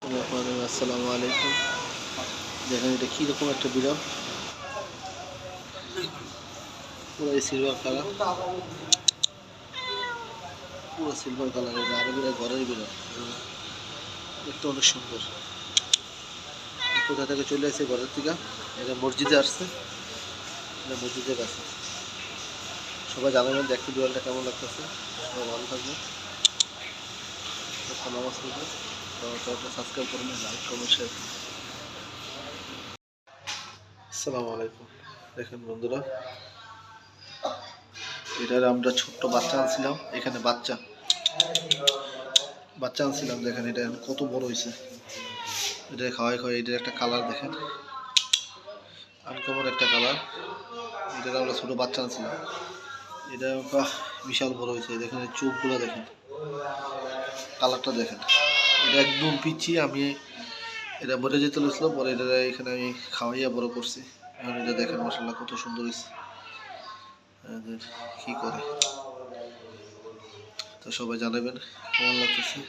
আসসালামু আলাইকুম। দেখেন এটা কীরকম একটা বিড়াল, পুরো সিলভার কালার, পুরো সিলভার কালার। এটা আরো বিড়াল, ঘরের বিড়াল, দেখতে অনেক সুন্দর। কোথা থেকে চলে আসছে ঘরের থেকে, এটা মসজিদে আসছে, এটা মসজিদের কাছে। সবাই জানাবেন দেখতে বিড়ালটা কেমন লাগতেছে। সবাই ভালো থাকবে, নামাজ পড়বে, সাবস্ক্রাইব করবেন, লাইক কমেন্ট শেয়ার করবেন। আসসালামু আলাইকুম। দেখেন বন্ধুরা, এটার আমরা ছোট্ট বাচ্চা আনছিলাম, এখানে বাচ্চা আনছিলাম। দেখেন এটা কত বড় হয়েছে, এটা খাওয়াই খাওয়াই। এটার একটা কালার দেখেন, আনকমন একটা কালার। এটার আমরা ছোটো বাচ্চা আনছিলাম, এটা বিশাল বড় হয়েছে। দেখেন চোখগুলো দেখেন, কালারটা দেখেন। এটা একদম পিচ্ছি। আমি এটা মরে যেতে লইছিল, পরে এটা এখানে আমি খাওয়াইয়া বড় করছি। এখন এটা দেখেন মাশাআল্লাহ কত সুন্দর হয়েছে। কি করে তো সবাই জানাবেন কেমন লাগতেছে।